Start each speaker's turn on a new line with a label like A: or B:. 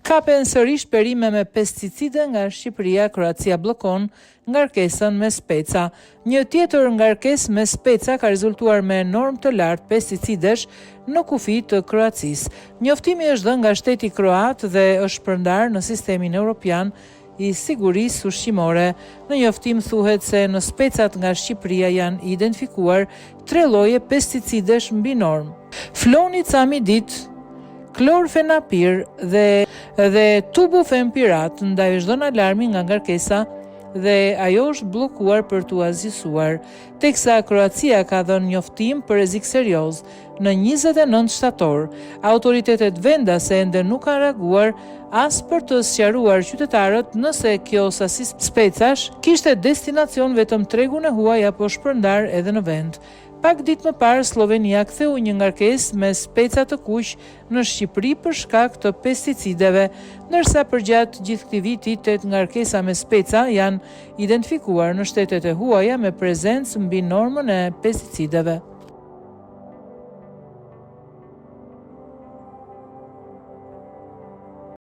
A: Kapen sërish perime me pesticide nga Shqipëria, Kroacia bllokon ngarkesën me speca. Një tjetër ngarkesë me speca ka rezultuar me normë të lartë pesticidesh në kufi të Kroacisë. Njoftimi është dhënë nga shteti kroat dhe është shpërndar në sistemin evropian i sigurisë ushqimore. Në njoftim thuhet se në specat nga Shqipëria janë identifikuar 3 lloje pesticidesh mbi normë: flonitsamidit, klorfenapir dhe tubufempirat. Ndaj është dhënë alarmi nga ngarkesa dhe ajo është bllokuar për t'u azisuar, teksa Kroacia ka dhënë njoftim për rrezik serioz. Në 29 shtator, autoritetet vendase ende nuk kanë reaguar as për të sqaruar qytetarët nëse kjo sasi specash kishte destinacion vetëm tregun e huaj apo shpërndar edhe në vend. Pak ditë më parë, Slovenia ktheu një ngarkesë me speca të kuq në Shqipëri për shkak të pesticideve, ndërsa përgjatë gjithë këtij viti 8 ngarkesa me speca janë identifikuar në shtetet e huaja me prezencë mbi normën e pesticideve.